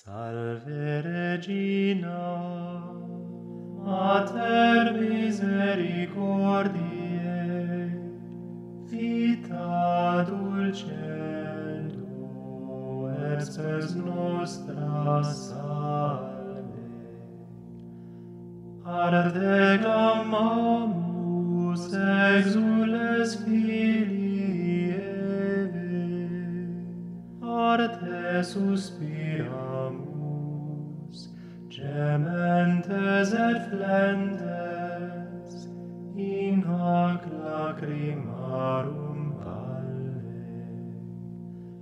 Salve Regina, Mater misericordiae, vita dulcendo, et spes nostra salve. Arde clamamus exules filii Eve, arte suspiramus, gementes et flentes, in hac lacrimarum valle.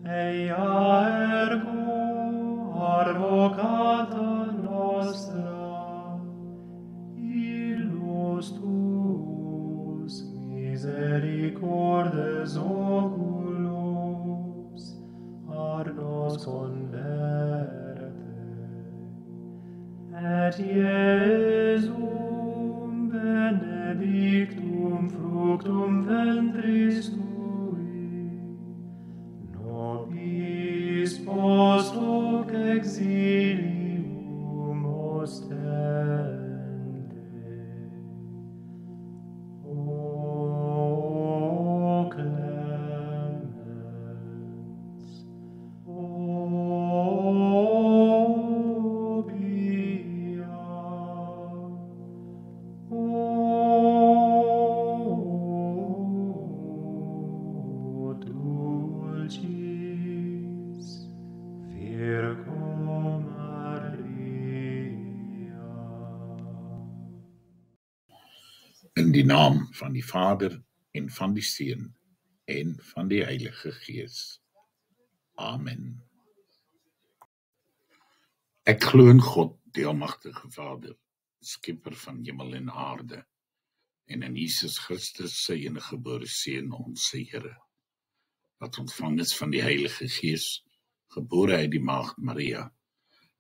Eia ergo advocata nostra, illus tuus misericordes oculos ad nos converte, et Iesum benedictum fructum ventris tui, nobis post hoc exilium ostende. O clemens, O pia, O dulcis Virgo Maria. In die naam van die Vader en van die Seun en van die Heilige Gees. Amen. Ek glo in God, die almagtige Vader, skepper van hemel en aarde, en in Jesus Christus, sy eniggebore Seun, ons Here, wat ontvang is van die Heilige Gees, gebore uit die maagd Maria,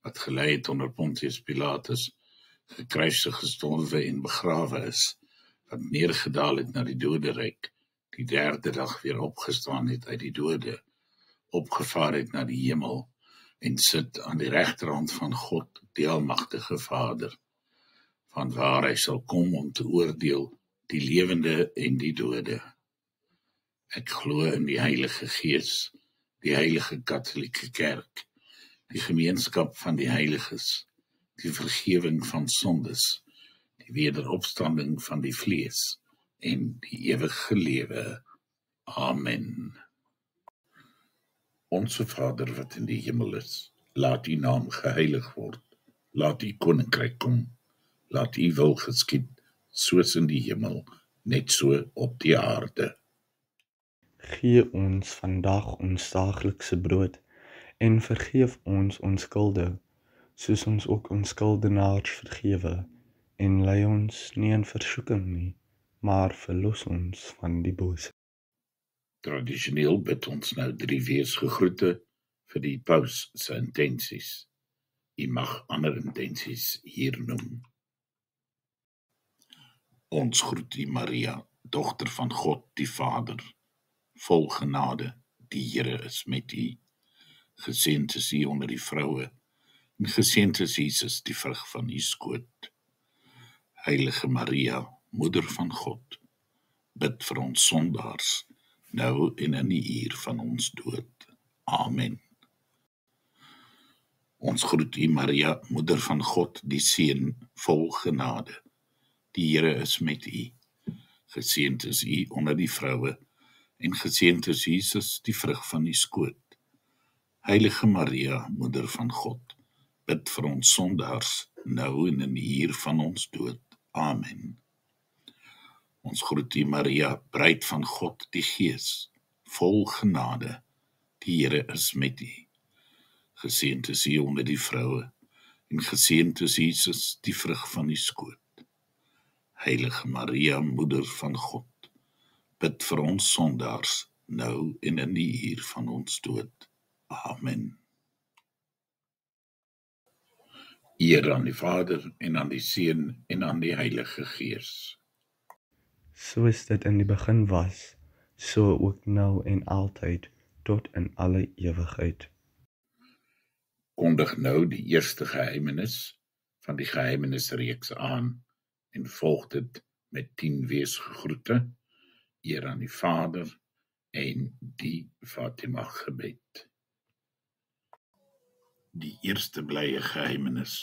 wat gelei het onder Pontius Pilatus, gekruisig, gestorwe en begrawe is, wat neergedaal het na die doderyk, die derde dag weer opgestaan het uit die dode, opgevaar het na die hemel, en sit aan die regterhand van God, die almagtige Vader, vanwaar hy sal kom om te oordeel die lewende en die dode. Ek glo in die Heilige Gees, die Heilige Katholieke Kerk, die gemeenskap van die heiliges, die vergewing van sondes, die wederopstanding van die vlees en die ewige lewe. Amen. Onse Vader wat in die hemel is, laat u naam geheilig word, laat u koninkryk kom, laat u wil geskied, soos in die hemel, net so op die aarde. Gee ons vandag ons daaglikse brood, en vergeef ons ons skulde, soos ons ook ons skuldenaars vergewe, en lei ons nie in versoeking nie, maar verlos ons van die bose. Tradisioneel bid ons nou 3 weersgegroete vir die paus se intensies. U mag ander intensies hier noem. Ons groet u Maria, dogter van God die Vader, vol genade, die Here is met u. Geseënd is u onder die vroue, en geseënd is Jesus, die vrug van u skoot. Heilige Maria, moeder van God, bid vir ons sondaars, nou en in die uur van ons dood. Amen. Ons groet u Maria, moeder van God, die Seun, vol genade. Die Here is met u. Geseënd is u onder die vroue, en geseënd is Jesus, die vrug van u skoot. Heilige Maria, moeder van God, bid vir ons sondaars, nou en in die uur van ons dood. Amen. Ons groet u Maria, bruid van God die Gees, vol genade. Die Here is met u. Geseënd is u onder die vroue, en geseënd is Jesus, die vrug van u skoot. Heilige Maria, moeder van God, bid vir ons sondaars, nou en in die uur van ons dood. Amen. Eer aan die Vader, en aan die Seun, en aan die Heilige Gees. Soos dit in die begin was, so ook nou en altyd, tot in alle ewigheid. kondig nou die eerste geheimenis van die geheimenisreeks aan en volg dit met 10 weesgegroete, eer aan die Vader en die Fatima gebed. Die eerste blye geheimenis.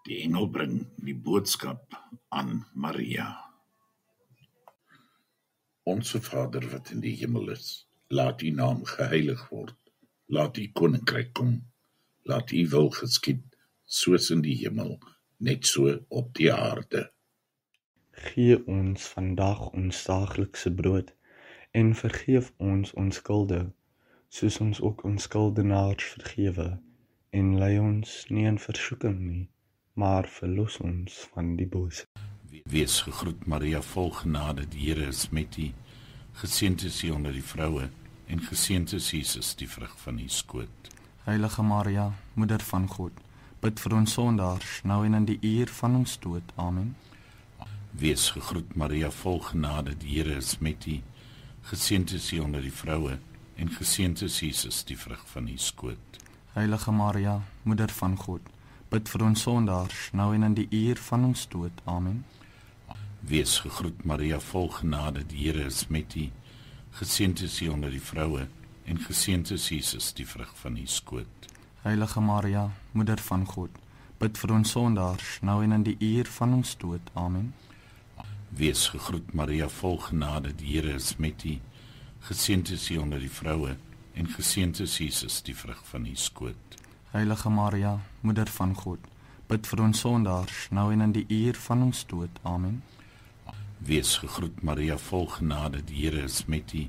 Die engel bring die boodskap aan Maria. Onse Vader wat in die hemel is, laat u naam geheilig word. Laat u koninkryk kom. Laat u wil geskied, soos in die hemel, net so op die aarde. Gee ons vandag ons daaglikse brood en vergeef ons ons skulde, soos ons ook ons skuldenaars vergewe, en lei ons nie in versoeking nie, maar verlos ons van die bose. Wees gegroet Maria, vol genade, die Here is met u. Geseënd is u onder die vroue, en geseënd is Jesus, die vrug van u skoot. Heilige Maria, Moeder van God, bid vir ons sondaars, nou en in die uur van ons dood. Amen. Wees gegroet Maria, vol genade, die Here is met u. Geseënd is u onder die vroue, en geseënd is Jesus, die vrug van u skoot. Heilige Maria, Moeder van God, bid vir ons sondaars, nou en in die uur van ons dood. Amen. Wees gegroet Maria, vol genade, die Here is met u. Geseënd is u onder die vroue, en geseënd is Jesus, die vrug van u skoot. Heilige Maria, Moeder van God, bid vir ons sondaars, nou en in die uur van ons dood. Amen. Wees gegroet Maria, vol genade, die Here is met u. Geseënd is u onder die vroue, en geseënd is Jesus, die vrug van u skoot. Heilige Maria, Moeder van God, bid vir ons sondaars, nou en in die uur van ons dood. Amen. Wees gegroet Maria, vol genade, die Here is met u.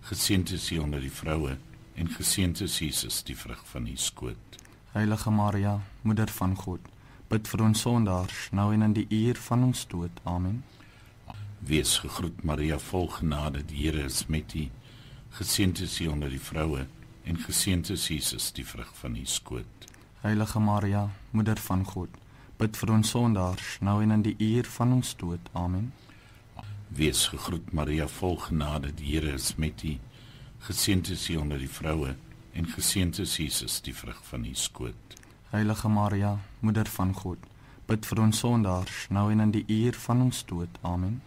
Geseënd is u onder die vroue, en geseënd is Jesus, die vrug van u skoot. Heilige Maria, Moeder van God, bid vir ons sondaars, nou en in die uur van ons dood. Amen. Wees gegroet Maria, vol genade, die Here is met u. Geseënd is u onder die vroue, en geseënd is Jesus, die vrug van u skoot. Heilige Maria, Moeder van God, bid vir ons sondaars, nou en in die uur van ons dood. Amen. Wees gegroet Maria, vol genade, die Here is met u. Geseënd is u onder die vroue, en geseënd is Jesus, die vrug van u skoot. Heilige Maria, Moeder van God, bid vir ons sondaars, nou en in die uur van ons dood. Amen.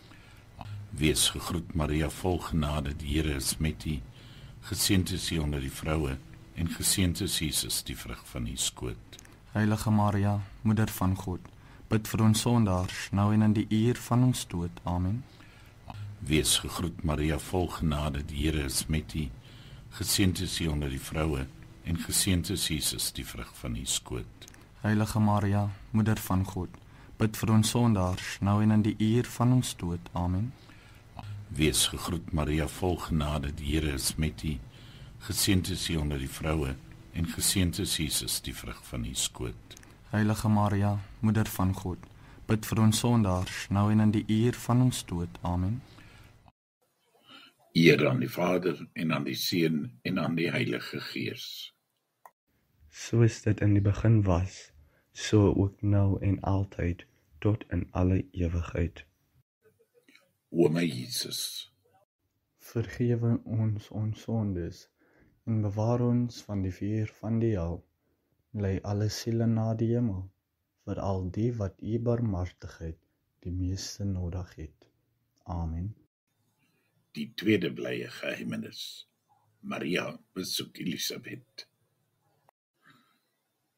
Wees gegroet Maria, vol genade, die Here is met u. Geseënd is u onder die vroue, en geseënd is Jesus, die vrug van u skoot. Heilige Maria, Moeder van God, bid vir ons sondaars, nou en in die uur van ons dood. Amen. Wees gegroet Maria, vol genade, die Here is met u. Geseënd is u onder die vroue, en geseënd is Jesus, die vrug van u skoot. Heilige Maria, Moeder van God, bid vir ons sondaars, nou en in die uur van ons dood. Amen. Wees gegroet Maria, vol genade, die Here is met u. Geseënd is u onder die vroue, en geseënd is Jesus, die vrug van u skoot. Heilige Maria, Moeder van God, bid vir ons sondaars, nou en in die uur van ons dood. Amen. Eer aan die Vader, en aan die Seun, en aan die Heilige Gees. Soos dit in die begin was, so ook nou en altyd, tot in alle ewigheid. O my Jesus, Vergewe ons sondes, en bewaar ons van die vuur van die hel. Lei alle siele na die hemel, veral die wat u barmhartigheid die meeste nodig het. Amen. die tweede blye geheimenis. Maria besoek Elisabeth.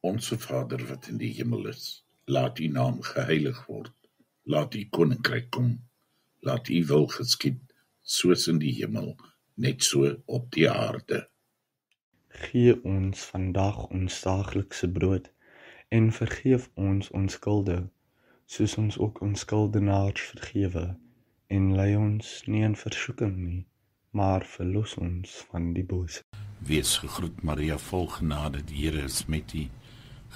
Onse Vader wat in die hemel is, laat u naam geheilig word. Laat u koninkryk kom. Laat u wil geskied, soos in die hemel, net so op die aarde. Gee ons vandag ons daaglikse brood, en vergeef ons ons skulde, soos ons ook ons skuldenaars vergewe, en lei ons nie in versoeking nie, maar verlos ons van die bose. Wees gegroet Maria, vol genade, die Here is met u.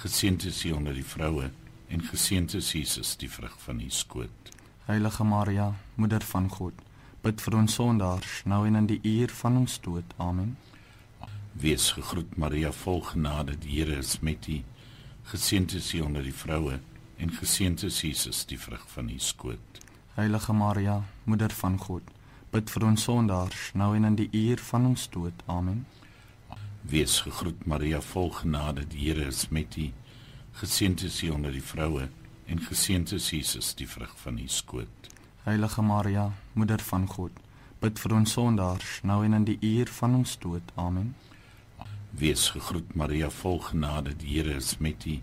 Geseënd is u onder die vroue, en geseënd is Jesus, die vrug van u skoot. Heilige Maria, Moeder van God, bid vir ons sondaars, nou en in die uur van ons dood. Amen. Wees gegroet Maria, vol genade, die Here is met u. Geseënd is u onder die vroue, en geseënd is Jesus, die vrug van u skoot. Heilige Maria, Moeder van God, bid vir ons sondaars, nou en in die uur van ons dood. Amen. Wees gegroet Maria, vol genade, die Here is met u. Geseënd is u onder die vroue, en geseënd is Jesus, die vrug van u skoot. Heilige Maria, Moeder van God, bid vir ons sondaars, nou en in die uur van ons dood. Amen. Wees gegroet Maria, vol genade, die Here is met u.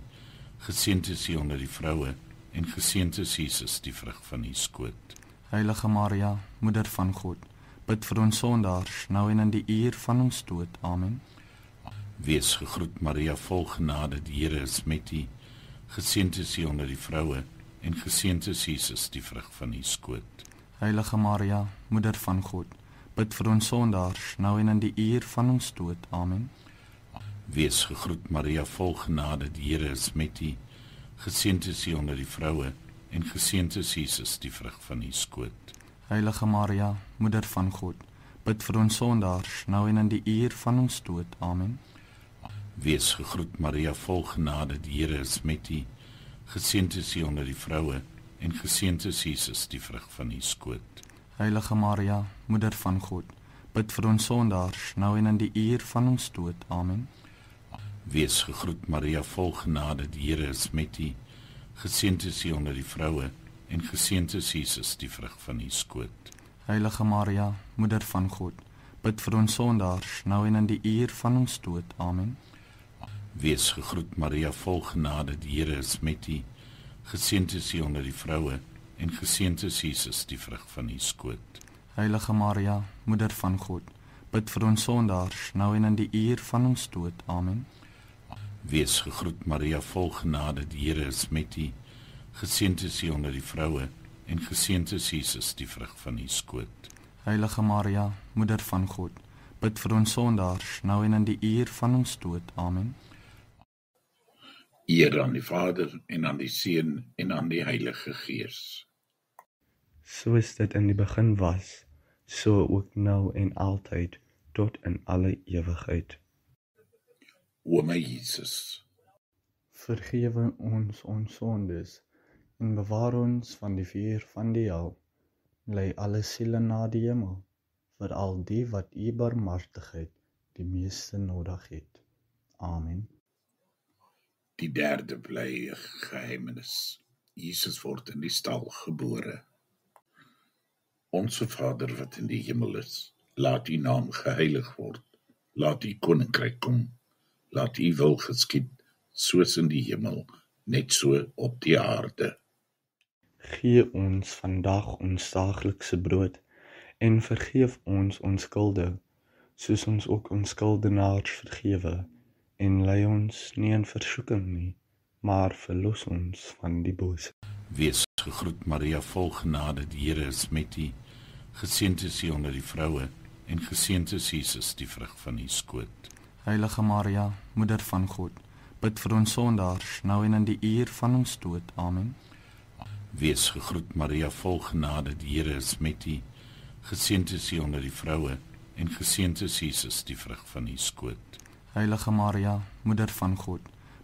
Geseënd is u onder die vroue, en geseënd is Jesus, die vrug van u skoot. Heilige Maria, Moeder van God, bid vir ons sondaars, nou en in die uur van ons dood. Amen. Wees gegroet Maria, vol genade, die Here is met u. Geseënd is u onder die vroue, en geseënd is Jesus, die vrug van u skoot. Heilige Maria, Moeder van God, bid vir ons sondaars, nou en in die uur van ons dood. Amen. Wees gegroet Maria, vol genade, die Here is met u. Geseënd is u onder die vroue, en geseënd is Jesus, die vrug van u skoot. Heilige Maria, Moeder van God, bid vir ons sondaars, nou en in die uur van ons dood. Amen. Wees gegroet Maria, vol genade, die Here is met u. Geseënd is u onder die vroue, en geseënd is Jesus, die vrug van u skoot. Heilige Maria, Moeder van God, bid vir ons sondaars, nou en in die uur van ons dood. Amen. Wees gegroet Maria, vol genade, die Here is met u. Geseënd is u onder die vroue, en geseënd is Jesus, die vrug van u skoot. Heilige Maria, Moeder van God, bid vir ons sondaars, nou en in die uur van ons dood. Amen. Wees gegroet Maria, vol genade, die Here is met u. Geseënd is u onder die vroue, en geseënd is Jesus, die vrug van u skoot. Heilige Maria, Moeder van God, bid vir ons sondaars, nou en in die uur van ons dood. Amen. Wees gegroet Maria, vol genade, die Here is met u. Geseënd is u onder die vroue, en geseënd is Jesus, die vrug van u skoot. Heilige Maria, Moeder van God, bid vir ons sondaars, nou en in die uur van ons dood. Amen. Eer aan die Vader, en aan die Seun, en aan die Heilige Gees. Soos dit in die begin was, so ook nou en altyd, tot in alle ewigheid. O my Jesus, Vergewe ons sondes, en bewaar ons van die vuur van die hel. Lei alle siele na die hemel, veral die wat u barmhartigheid die meeste nodig het. Amen. die derde blye geheimenis. Jesus word in die stal gebore. Onse Vader wat in die hemel is, laat u naam geheilig word. Laat u koninkryk kom. Laat u wil geskied, soos in die hemel, net so op die aarde. Gee ons vandag ons daaglikse brood, en vergeef ons skulde, soos ons ook ons skuldenaars vergewe, en lei ons nie in versoeking nie, maar verlos ons van die bose. Wees gegroet Maria, vol genade, die Here is met u. Geseënd is u onder die vroue, en geseënd is Jesus, die vrug van u skoot. Heilige Maria, Moeder van God, bid vir ons sondaars, nou en in die uur van ons dood. Amen. Wees gegroet Maria, vol genade, die Here is met u. Geseënd is u onder die vroue, en geseënd is Jesus, die vrug van u skoot. Heilige Maria, Moeder van God,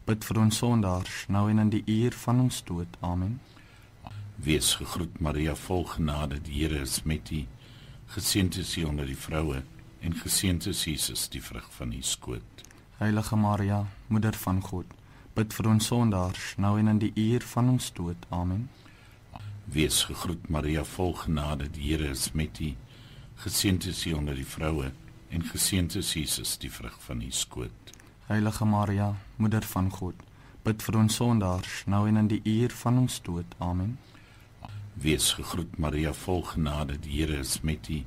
bid vir ons sondaars, nou en in die uur van ons dood. Amen. Wees gegroet Maria, vol genade, die Here is met u. Geseënd is u onder die vroue, en geseënd is Jesus, die vrug van u skoot. Heilige Maria, Moeder van God, bid vir ons sondaars, nou en in die uur van ons dood. Amen. Wees gegroet Maria, vol genade, die Here is met u. Geseënd is u onder die vroue, en geseënd is Jesus, die vrug van u skoot. Heilige Maria, Moeder van God, bid vir ons sondaars, nou en in die uur van ons dood. Amen. Wees gegroet Maria, vol genade, die Here is met u.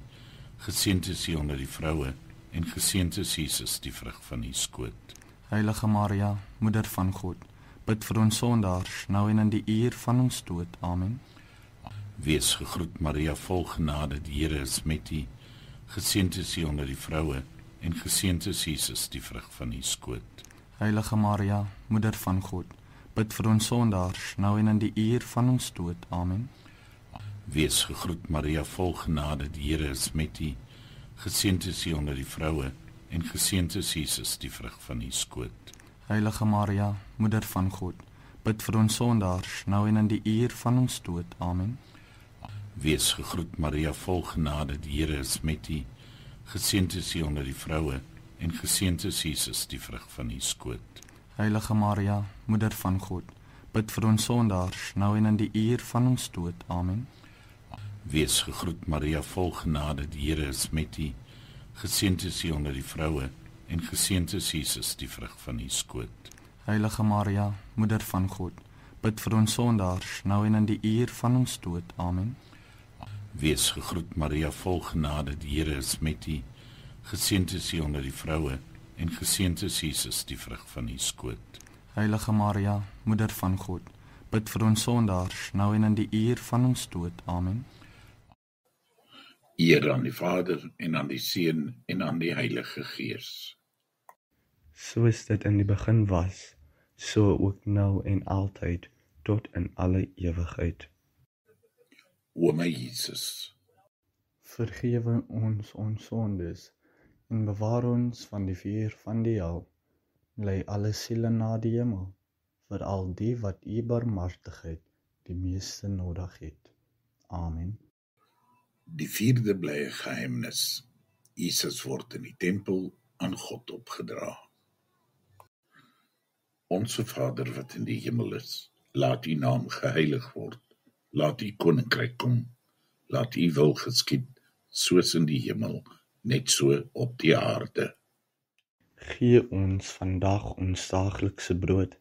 Geseënd is u onder die vroue, en geseënd is Jesus, die vrug van u skoot. Heilige Maria, Moeder van God, bid vir ons sondaars, nou en in die uur van ons dood. Amen. Wees gegroet Maria, vol genade, die Here is met u. Geseënd is u onder die vroue, en geseënd is Jesus, die vrug van u skoot. Heilige Maria, Moeder van God, bid vir ons sondaars, nou en in die uur van ons dood. Amen. Wees gegroet Maria, vol genade, die Here is met u. Geseënd is u onder die vroue, en geseënd is Jesus, die vrug van u skoot. Heilige Maria, Moeder van God, bid vir ons sondaars, nou en in die uur van ons dood. Amen. Wees gegroet Maria, vol genade, die Here is met u. Geseënd is u onder die vroue, en geseënd is Jesus, die vrug van u skoot. Heilige Maria, Moeder van God, bid vir ons sondaars, nou en in die uur van ons dood. Amen. Wees gegroet Maria, vol genade, die Here is met u. Geseënd is u onder die vroue, en geseënd is Jesus, die vrug van u skoot. Heilige Maria, Moeder van God, bid vir ons sondaars, nou en in die uur van ons dood. Amen. Wees gegroet Maria, vol genade, die Here is met u. Geseënd is u onder die vroue, en geseënd is Jesus, die vrug van u skoot. Heilige Maria, Moeder van God, bid vir ons sondaars, nou en in die uur van ons dood. Amen. Eer aan die Vader, en aan die Seun, en aan die Heilige Gees. Soos dit in die begin was, so ook nou en altyd, tot in alle ewigheid. O my Jesus, Vergewe ons sondes, en bewaar ons van die vuur van die hel. Lei alle siele na die hemel, veral die wat u barmhartigheid die meeste nodig het. Amen. die vierde blye geheimnis. Jesus word in die tempel aan God opgedra. Onse Vader wat in die hemel is, laat u naam geheilig word. Laat u koninkryk kom. Laat u wil geskied, soos in die hemel, net so op die aarde. Gee ons vandag ons daaglikse brood,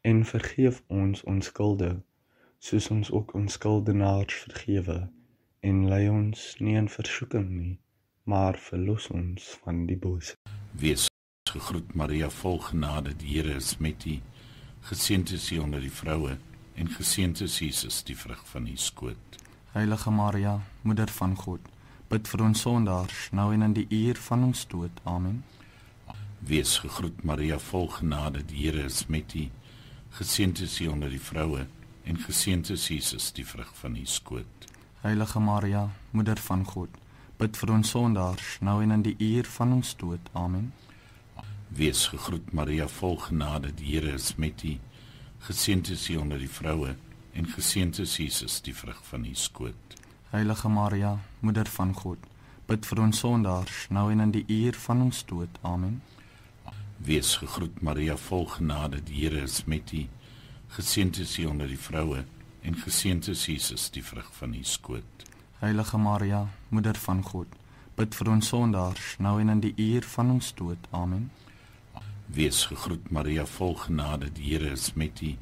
en vergeef ons skulde, soos ons ook ons skuldenaars vergewe, en lei ons nie in versoeking nie, maar verlos ons van die bose. Wees gegroet Maria, vol genade, die Here is met u. Geseënd is u onder die vroue, en geseënd is Jesus, die vrug van u skoot. Heilige Maria, Moeder van God, bid vir ons sondaars, nou en in die uur van ons dood. Amen. Wees gegroet Maria, vol genade, die Here is met u. Geseënd is u onder die vroue, en geseënd is Jesus, die vrug van u skoot. Heilige Maria, Moeder van God, bid vir ons sondaars, nou en in die uur van ons dood. Amen. Wees gegroet Maria, vol genade, die Here is met u. Geseënd is u onder die vroue, en geseënd is Jesus, die vrug van u skoot. Heilige Maria, Moeder van God, bid vir ons sondaars, nou en in die uur van ons dood. Amen. Wees gegroet Maria, vol genade, die Here is met u. Geseënd is u onder die vroue, en geseënd is Jesus, die vrug van u skoot. Heilige Maria, Moeder van God, bid vir ons sondaars, nou en in die uur van ons dood. Amen. Wees gegroet Maria, vol genade, die Here is met u.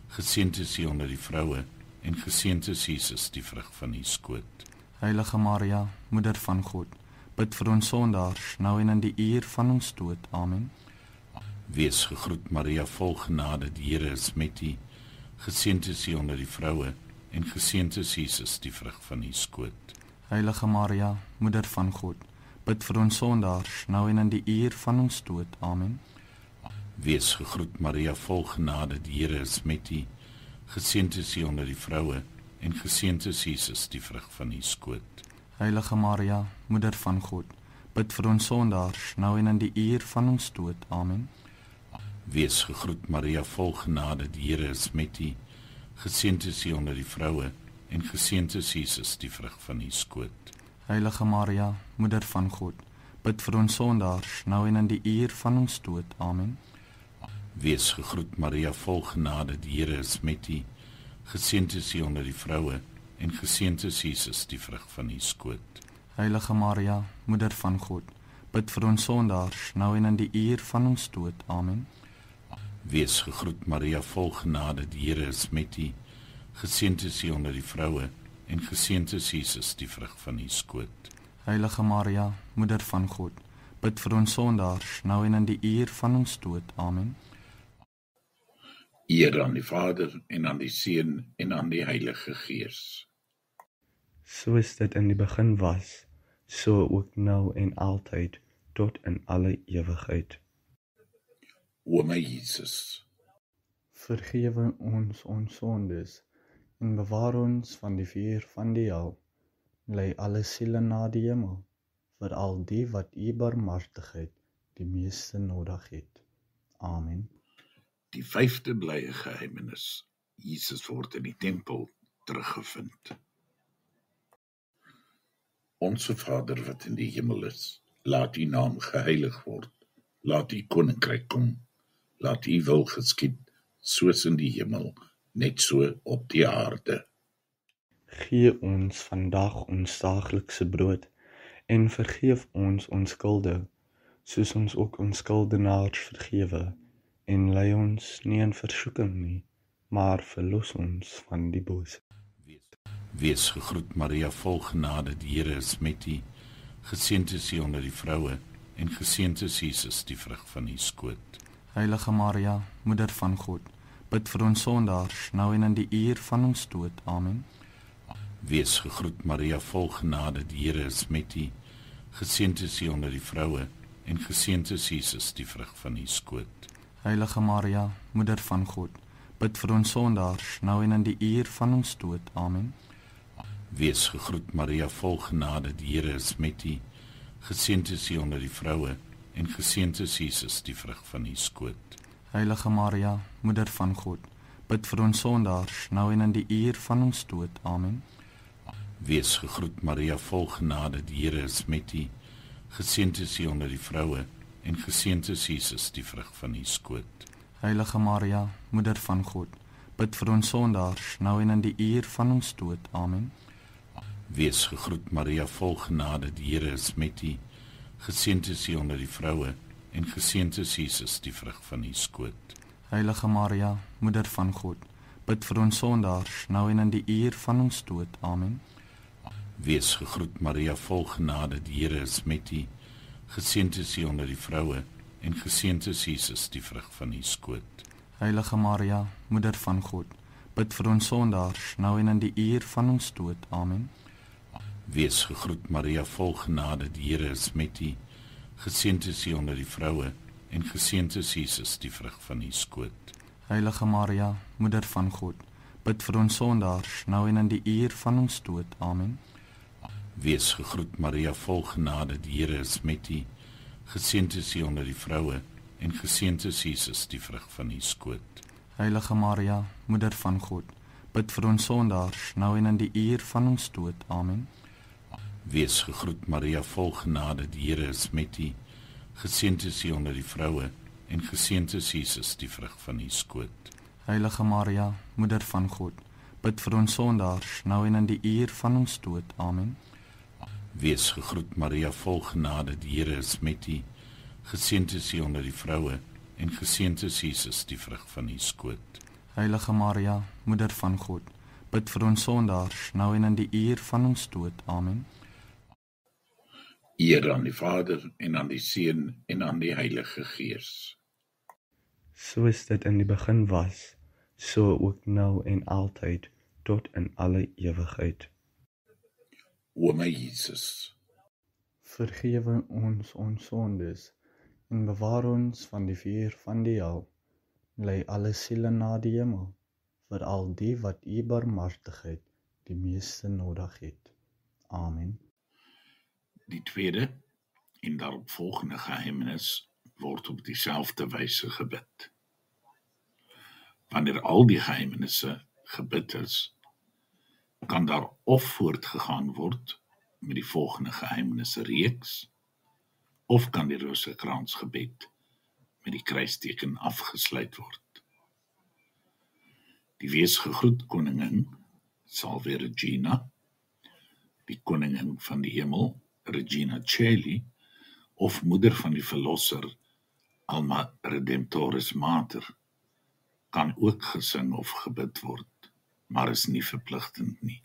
Geseënd is u onder die vroue, en geseënd is Jesus, die vrug van u skoot. Heilige Maria, Moeder van God, bid vir ons sondaars, nou en in die uur van ons dood. Amen. Wees gegroet Maria, vol genade, die Here is met u. Geseënd is u onder die vroue, en geseënd is Jesus, die vrug van u skoot. Heilige Maria, Moeder van God, bid vir ons sondaars, nou en in die uur van ons dood. Amen. Wees gegroet Maria, vol genade, die Here is met u. Geseënd is u onder die vroue, en geseënd is Jesus, die vrug van u skoot. Heilige Maria, Moeder van God, bid vir ons sondaars, nou en in die uur van ons dood. Amen. Wees gegroet Maria, vol genade, die Here is met u. Geseënd is u onder die vroue, en geseënd is Jesus, die vrug van u skoot. Heilige Maria, Moeder van God, bid vir ons sondaars, nou en in die uur van ons dood. Amen. Wees gegroet Maria, vol genade, die Here is met u. Geseënd is u onder die vroue, en geseënd is Jesus, die vrug van u skoot. Heilige Maria, Moeder van God, bid vir ons sondaars, nou en in die uur van ons dood. Amen. Wees gegroet Maria, vol genade, die Here is met u. Geseënd is u onder die vroue, en geseënd is Jesus, die vrug van u skoot. Heilige Maria, Moeder van God, bid vir ons sondaars, nou en in die uur van ons dood. Amen. Eer aan die Vader, en aan die Seun, en aan die Heilige Gees. Soos dit in die begin was, so ook nou en altyd, tot in alle ewigheid. O my Jesus, Vergewe ons sondes, en bewaar ons van die vuur van die hel. Lei alle siele na die hemel, veral die wat u barmhartigheid die meeste nodig het. Amen. die vyfde blye geheimnis. Jesus word in die tempel teruggevind. Onse Vader wat in die hemel is, laat u naam geheilig word. Laat u koninkryk kom, laat u wil geskied, soos in die hemel, net so op die aarde. Gee ons vandag ons daaglikse brood en vergeef ons ons skulde, soos ons ook ons skuldenaars vergewe, en lei ons nie in versoeking nie, maar verlos ons van die bose. Wees gegroet Maria, vol genade, die Here is met u. Geseënd is u onder die vroue, en geseënd is Jesus, die vrug van u skoot. Heilige Maria, Moeder van God, bid vir ons sondaars, nou en in die uur van ons dood. Amen. Wees gegroet Maria, vol genade, die Here is met u. Geseënd is u onder die vroue, en geseënd is Jesus, die vrug van u skoot. Heilige Maria, Moeder van God, bid vir ons sondaars, nou en in die uur van ons dood. Amen. Wees gegroet Maria, vol genade, die Here is met u. Geseënd is u onder die vroue, en geseënd is Jesus, die vrug van u skoot. Heilige Maria, Moeder van God, bid vir ons sondaars, nou en in die uur van ons dood. Amen. Wees gegroet Maria, vol genade, die Here is met u. Geseënd is u onder die vroue, en geseënd is Jesus, die vrug van u skoot. Heilige Maria, Moeder van God, bid vir ons sondaars, nou en in die uur van ons dood. Amen. Wees gegroet Maria, vol genade, die Here is met u. Geseënd is u onder die vroue, en geseënd is Jesus, die vrug van u skoot. Heilige Maria, Moeder van God, bid vir ons sondaars, nou en in die uur van ons dood. Amen. Wees gegroet Maria, vol genade, die Here is met u. Geseënd is u onder die vroue, en geseënd is Jesus, die vrug van u skoot. Heilige Maria, Moeder van God, bid vir ons sondaars, nou en in die uur van ons dood. Amen. Wees gegroet Maria, vol genade, die Here is met u. Geseënd is u onder die vroue, en geseënd is Jesus, die vrug van u skoot. Heilige Maria, Moeder van God, bid vir ons sondaars, nou en in die uur van ons dood. Amen. Wees gegroet Maria, vol genade, die Here is met u. Geseënd is u onder die vroue, en geseënd is Jesus, die vrug van u skoot. Heilige Maria, Moeder van God, bid vir ons sondaars, nou en in die uur van ons dood. Amen. Wees gegroet Maria, vol genade, die Here is met u. Geseënd is u onder die vroue, en geseënd is Jesus, die vrug van u skoot. Heilige Maria, Moeder van God, bid vir ons sondaars, nou en in die uur van ons dood. Amen. Wees gegroet Maria, vol genade, die Here is met u. Geseënd is u onder die vroue, en geseënd is Jesus, die vrug van u skoot. Heilige Maria, Moeder van God, bid vir ons sondaars, nou en in die uur van ons dood. Amen. Eer aan die Vader, en aan die Seun, en aan die Heilige Gees. Soos dit in die begin was, so ook nou en altyd, tot in alle ewigheid. O my Jesus, Vergewe ons sondes, en bewaar ons van die vuur van die hel. Lei alle siele na die hemel, veral die wat u barmhartigheid die meeste nodig het. Amen. die tweede en daaropvolgende geheimenis word op dieselfde wyse gebid. Wanneer al die geheimenisse gebid is, kan daar of voortgegaan word met die volgende geheimenisse reeks, of kan die Rosekransgebed met die kruisteken afgesluit word. Die wees gegroet koningin, Salve Regina, die koningin van die hemel, Regina Caeli, of moeder van die verlosser, Alma Redemptoris Mater, kan ook gesing of gebid word, maar is nie verpligtend nie.